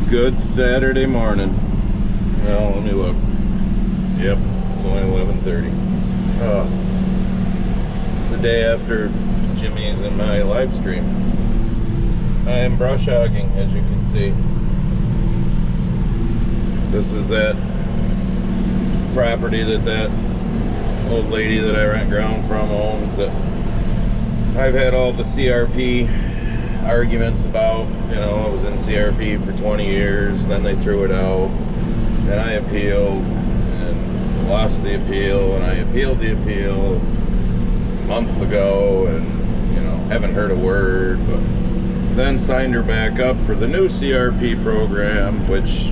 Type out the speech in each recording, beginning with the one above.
Good Saturday morning. Well, let me look. Yep, it's only 11:30. It's the day after Jimmy's and my live stream. I am brush hogging, as you can see. This is that property that old lady that I rent ground from owns, that I've had all the CRP arguments about. You know, I was in CRP for 20 years, then they threw it out, and I appealed and lost the appeal, and I appealed the appeal months ago, and you know, haven't heard a word, but then signed her back up for the new CRP program, which,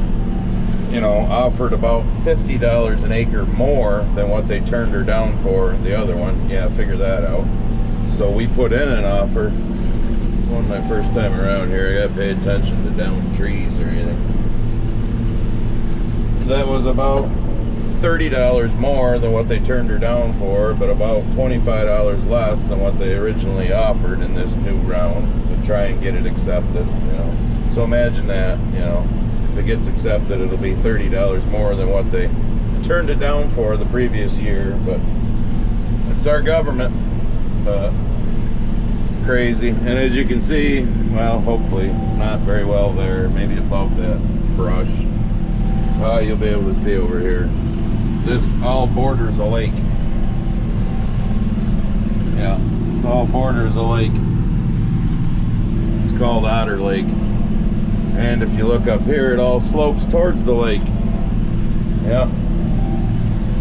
you know, offered about $50 an acre more than what they turned her down for the other one. Yeah, figure that out. So we put in an offer. One my first time around here, I gotta pay attention to down trees or anything. That was about $30 more than what they turned her down for, but about $25 less than what they originally offered in this new round to try and get it accepted, you know. So imagine that, you know, if it gets accepted, it'll be $30 more than what they turned it down for the previous year. But it's our government. Crazy. And as you can see, well, hopefully not very well there, maybe above that brush, you'll be able to see over here, this all borders a lake. Yeah, this all borders a lake. It's called Otter Lake, and if you look up here, it all slopes towards the lake. Yeah,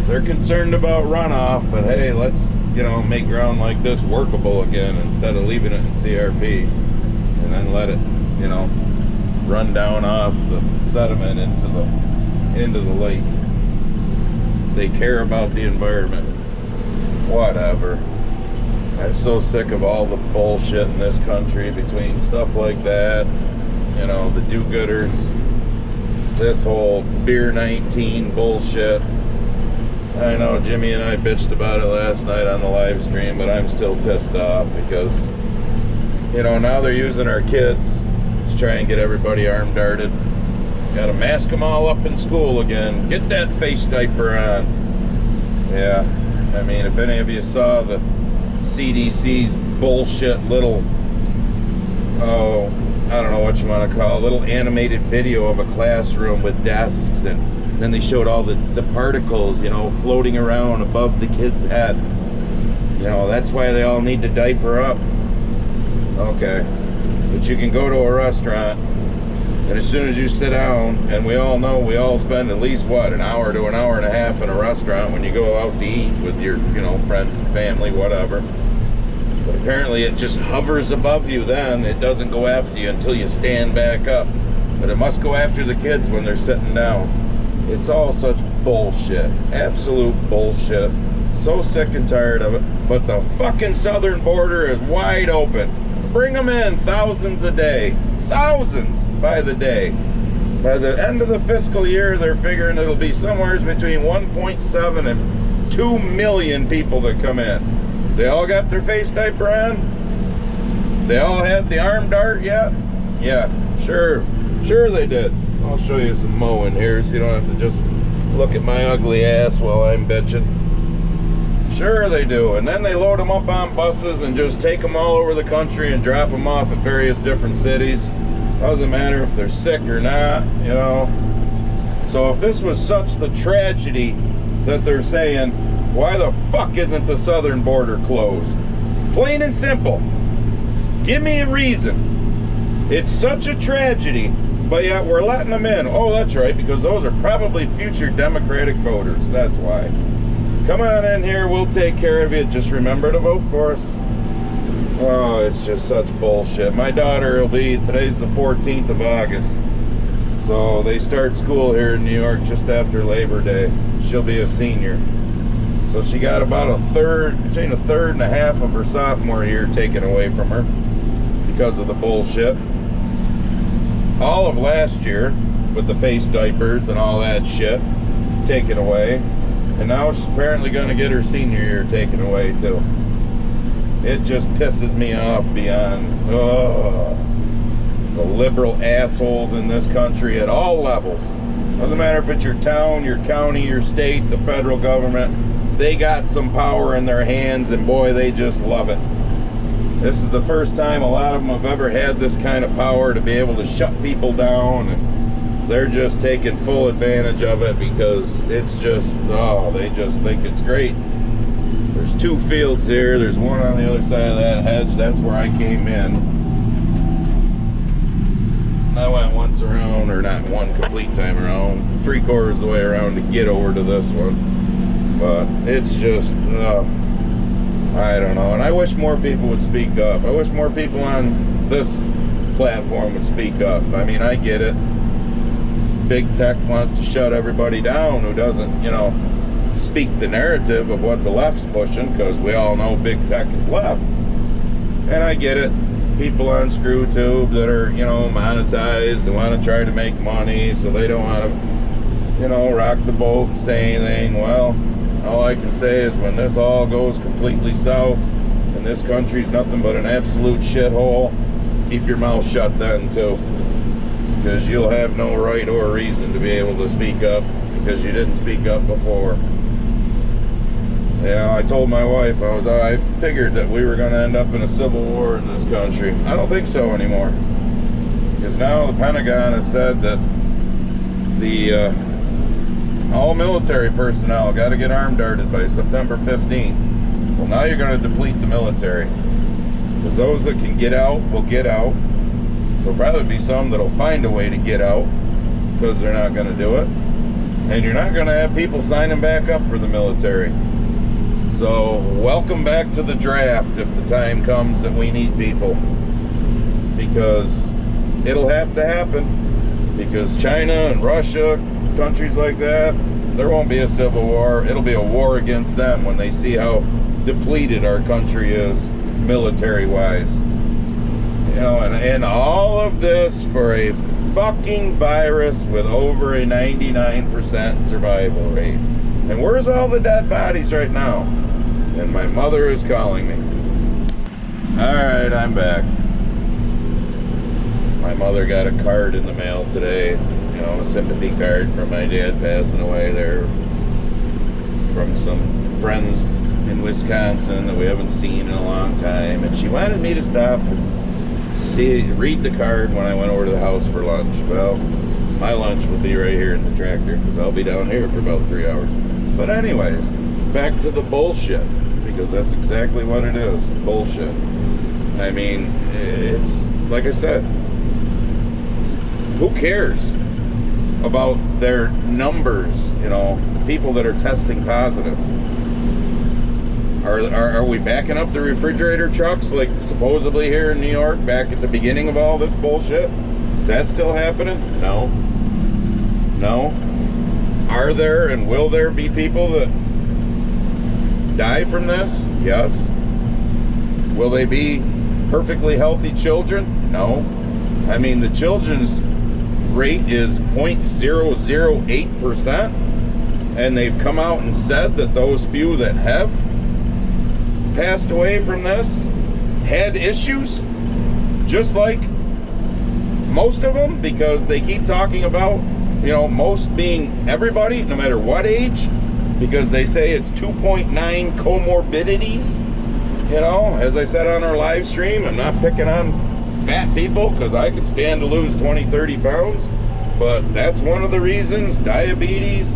they're concerned about runoff, but hey, let's, you know, make ground like this workable again instead of leaving it in CRP and then let it, you know, run down off the sediment into the lake. They care about the environment. Whatever. I'm so sick of all the bullshit in this country between stuff like that, you know, the do-gooders, this whole Beer 19 bullshit. I know Jimmy and I bitched about it last night on the live stream, but I'm still pissed off because, you know, now they're using our kids to try and get everybody arm-darted. Got to mask them all up in school again. Get that face diaper on. Yeah, I mean, if any of you saw the CDC's bullshit little, oh, I don't know what you want to call it, little animated video of a classroom with desks, and then they showed all the particles, you know, floating around above the kid's head. You know, that's why they all need to diaper up. Okay, but you can go to a restaurant, and as soon as you sit down, and we all know we all spend at least, what, an hour to an hour and a half in a restaurant when you go out to eat with your, you know, friends and family, whatever. But apparently it just hovers above you then. It doesn't go after you until you stand back up. But it must go after the kids when they're sitting down. It's all such bullshit. Absolute bullshit. So sick and tired of it. But the fucking southern border is wide open. Bring them in, thousands a day. Thousands by the day. By the end of the fiscal year, they're figuring it'll be somewhere between 1.7 and 2 million people that come in. They all got their face diaper on? They all had the arm dart yet? Yeah, sure they did. I'll show you some mowing here so you don't have to just look at my ugly ass while I'm bitching. Sure they do. And then they load them up on buses and just take them all over the country and drop them off at various different cities. Doesn't matter if they're sick or not, you know. So if this was such the tragedy that they're saying, why the fuck isn't the southern border closed? Plain and simple. Give me a reason. It's such a tragedy, but yet we're letting them in. Oh, that's right, because those are probably future Democratic voters. That's why. Come on in here, we'll take care of you. Just remember to vote for us. Oh, it's just such bullshit. My daughter will be, today's the 14th of August. So they start school here in New York just after Labor Day. She'll be a senior. So she got about between a third and a half of her sophomore year taken away from her because of the bullshit. All of last year with the face diapers and all that shit taken away. And now she's apparently going to get her senior year taken away too. It just pisses me off beyond. the liberal assholes in this country at all levels. Doesn't matter if it's your town, your county, your state, the federal government. They got some power in their hands, and boy, they just love it. This is the first time a lot of them have ever had this kind of power to be able to shut people down, and they're just taking full advantage of it because it's just, oh, they just think it's great. There's two fields here. There's one on the other side of that hedge. That's where I came in. I went once around, or not one complete time around, 3/4 of the way around to get over to this one. But it's just, I don't know. And I wish more people would speak up. I wish more people on this platform would speak up. I mean, I get it. Big tech wants to shut everybody down who doesn't, you know, speak the narrative of what the left's pushing, because we all know big tech is left. And I get it. People on ScrewTube that are, you know, monetized and want to try to make money, so they don't want to, you know, rock the boat and say anything. Well, all I can say is when this all goes completely south and this country's nothing but an absolute shithole, keep your mouth shut then too, because you'll have no right or reason to be able to speak up because you didn't speak up before. You know, I told my wife, I figured that we were going to end up in a civil war in this country. I don't think so anymore. Because now the Pentagon has said that the all military personnel got to get armed darted by September 15th. Well, now you're going to deplete the military. Because those that can get out will get out. There'll probably be some that'll find a way to get out because they're not going to do it. And you're not going to have people signing back up for the military. So, welcome back to the draft if the time comes that we need people. Because it'll have to happen. Because China and Russia, countries like that, there won't be a civil war. It'll be a war against them when they see how depleted our country is, military-wise. You know, and all of this for a fucking virus with over a 99% survival rate. And where's all the dead bodies right now? And my mother is calling me. Alright, I'm back. My mother got a card in the mail today. You know, a sympathy card from my dad passing away there. From some friends in Wisconsin that we haven't seen in a long time. And she wanted me to stop and read the card when I went over to the house for lunch. Well, my lunch will be right here in the tractor because I'll be down here for about 3 hours. But anyways, back to the bullshit, because that's exactly what it is, bullshit. I mean, it's, like I said, who cares about their numbers, you know, people that are testing positive? Are we backing up the refrigerator trucks like supposedly here in New York back at the beginning of all this bullshit? Is that still happening? No. No. Are there and will there be people that die from this? Yes. Will they be perfectly healthy children? No. I mean, the children's rate is 0.008%, and they've come out and said that those few that have passed away from this had issues, just like most of them, because they keep talking about, you know, most being everybody, no matter what age, because they say it's 2.9 comorbidities. You know, as I said on our live stream, I'm not picking on fat people because I could stand to lose 20, 30 pounds, but that's one of the reasons. Diabetes,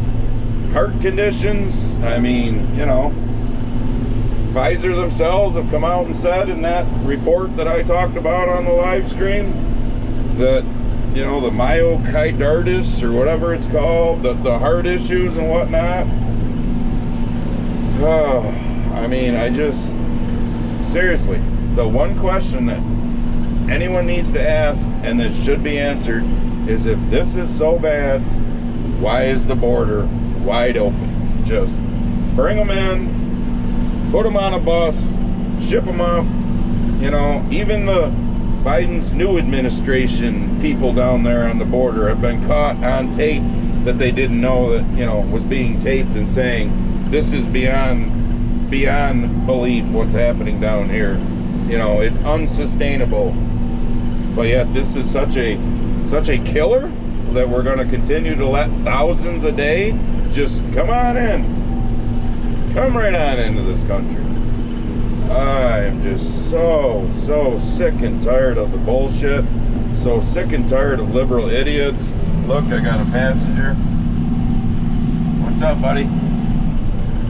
heart conditions. I mean, you know, Pfizer themselves have come out and said in that report that I talked about on the live stream that, you know, the myocarditis or whatever it's called, the heart issues and whatnot. I mean, I just, seriously, the one question that anyone needs to ask and that should be answered is, if this is so bad, why is the border wide open? Just bring them in, put them on a bus, ship them off. You know, even the Biden's new administration people down there on the border have been caught on tape that they didn't know that, you know, was being taped and saying, this is beyond belief what's happening down here. You know, it's unsustainable. But yet this is such a killer that we're going to continue to let thousands a day just come on in. Come right on into this country. I am just so sick and tired of the bullshit. So sick and tired of liberal idiots. Look, I got a passenger. What's up, buddy?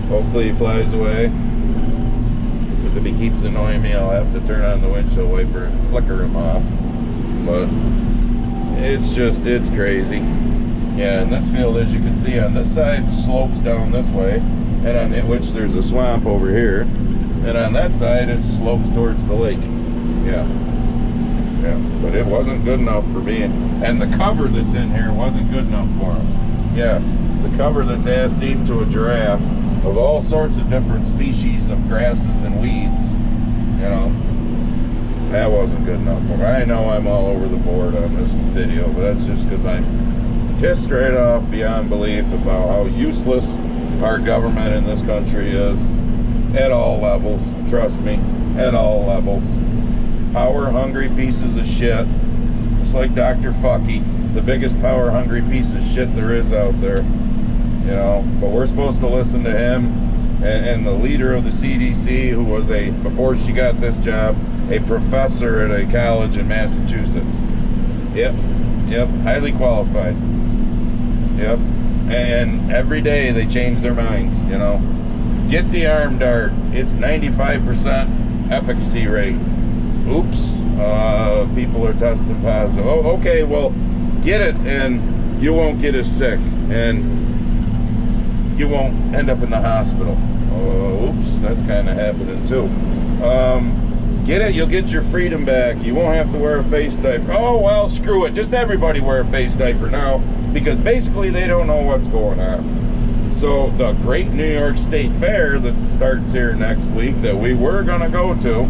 Hopefully he flies away. Because if he keeps annoying me, I'll have to turn on the windshield wiper and flicker him off. But it's crazy. Yeah, in this field, as you can see, on this side slopes down this way, and on which there's a swamp over here, and on that side it slopes towards the lake. Yeah, but it wasn't good enough for me, and the cover that's in here wasn't good enough for him. Yeah, the cover that's ass deep to a giraffe of all sorts of different species of grasses and weeds, you know, that wasn't good enough for me. I know I'm all over the board on this video, but that's just because I'm pissed right off beyond belief about how useless our government in this country is at all levels. Trust me, at all levels. Power-hungry pieces of shit, just like Dr. Fucky, the biggest power-hungry piece of shit there is out there. You know, but we're supposed to listen to him and the leader of the CDC, who was before she got this job, a professor at a college in Massachusetts. Yep, highly qualified. Yep, and every day they change their minds, you know. Get the arm dart, it's 95% efficacy rate. Oops, people are testing positive. Oh, okay, well, get it and you won't get as sick and you won't end up in the hospital. Oops, that's kind of happening too. Get it, you'll get your freedom back. You won't have to wear a face diaper. Oh, well, screw it. Just everybody wear a face diaper now, because basically they don't know what's going on. So the great New York State Fair that starts here next week that we were going to go to,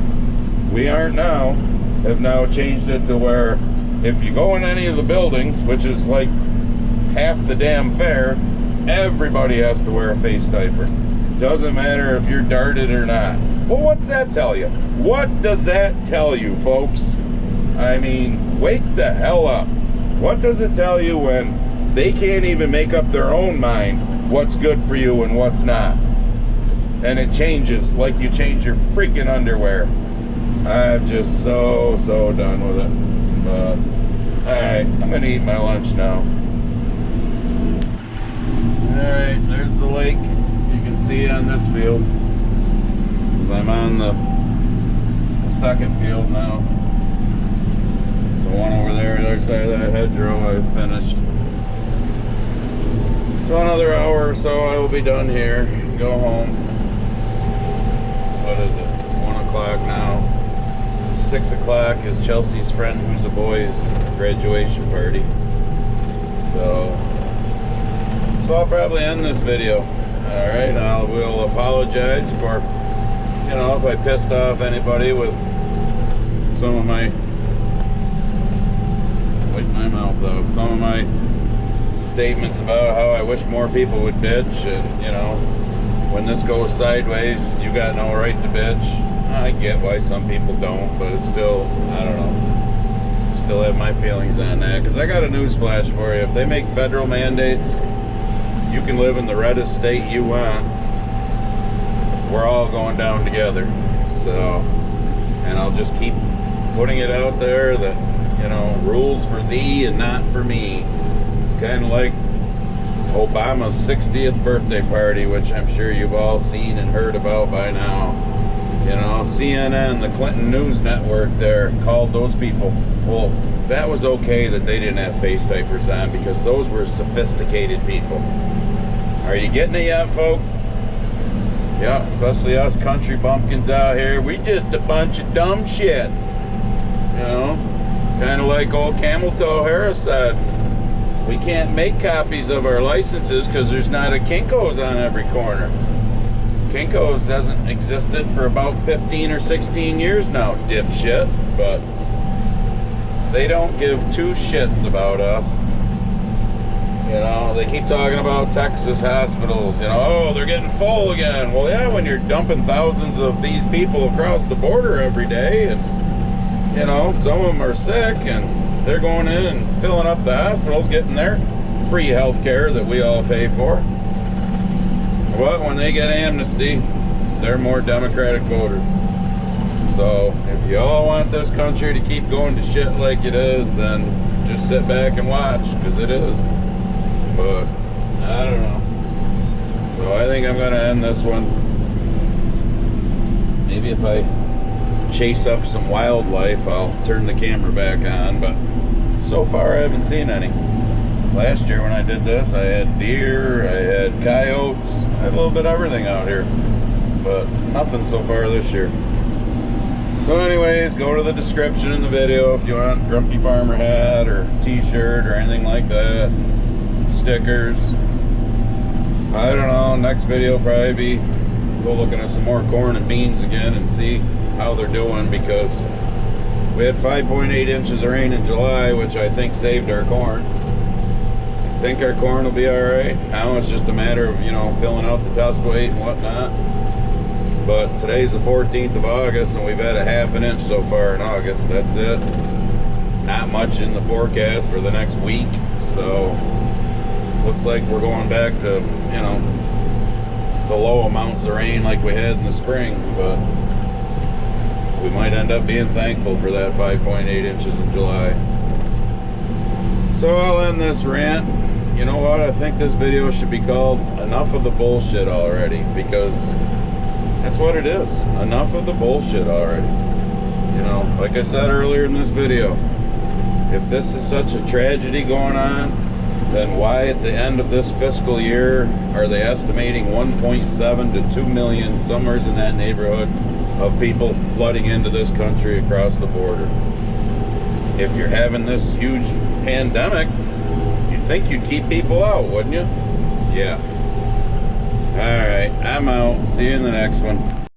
we aren't now, have now changed it to where if you go in any of the buildings, which is like half the damn fair, everybody has to wear a face diaper. Doesn't matter if you're darted or not. Well, what's that tell you? What does that tell you, folks? I mean, wake the hell up. What does it tell you when they can't even make up their own mind what's good for you and what's not? And it changes like you change your freaking underwear. I'm just so done with it. But, alright, I'm gonna eat my lunch now. Alright, there's the lake. You can see on this field. I'm on the second field now. The one over there, the other side of that hedgerow, I've finished. So another hour or so I will be done here. Go home. What is it? 1 o'clock now. 6 o'clock is Chelsea's friend who's a boy's graduation party. So I'll probably end this video. Alright, I will apologize for, you know, if I pissed off anybody with some of my, wipe my mouth out, some of my statements about how I wish more people would bitch, and, you know, when this goes sideways, you got no right to bitch. I get why some people don't, but it's still, I don't know, still have my feelings on that, because I got a news flash for you. If they make federal mandates, you can live in the reddest state you want. We're all going down together. So, and I'll just keep putting it out there that, you know, rules for thee and not for me. It's kind of like Obama's 60th birthday party, which I'm sure you've all seen and heard about by now. You know, CNN, the Clinton News Network there, called those people, well, that was okay that they didn't have face diapers on because those were sophisticated people. Are you getting it yet, folks? Yeah, especially us country bumpkins out here. We just a bunch of dumb shits. You know, kind of like old Camel Toe Harris said. We can't make copies of our licenses because there's not a Kinko's on every corner. Kinko's hasn't existed for about 15 or 16 years now, dipshit. But they don't give two shits about us. You know, they keep talking about Texas hospitals, you know, oh, they're getting full again. Well, yeah, when you're dumping thousands of these people across the border every day, and you know, some of them are sick and they're going in and filling up the hospitals, getting their free health care that we all pay for. But when they get amnesty, they're more Democratic voters. So if you all want this country to keep going to shit like it is, then just sit back and watch, because it is. But I don't know. So I think I'm going to end this one. Maybe if I chase up some wildlife, I'll turn the camera back on, but so far I haven't seen any. Last year when I did this, I had deer, I had coyotes, I had a little bit of everything out here, but nothing so far this year. So anyways, go to the description in the video if you want Grumpy Farmer hat or t-shirt or anything like that, stickers. I don't know, next video will probably be go looking at some more corn and beans again and see how they're doing, because we had 5.8 inches of rain in July, which I think saved our corn. I think our corn will be alright. Now it's just a matter of, you know, filling out the test weight and whatnot. But today's the 14th of August and we've had a ½ an inch so far in August. That's it. Not much in the forecast for the next week. So looks like we're going back to, you know, the low amounts of rain like we had in the spring, but we might end up being thankful for that 5.8 inches in July. So I'll end this rant. You know what? I think this video should be called Enough of the Bullshit Already, because that's what it is. Enough of the bullshit already. You know, like I said earlier in this video, if this is such a tragedy going on, then why at the end of this fiscal year are they estimating 1.7 to 2 million, somewhere in that neighborhood, of people flooding into this country across the border? If you're having this huge pandemic, you'd think you'd keep people out, wouldn't you? Yeah. Alright, I'm out. See you in the next one.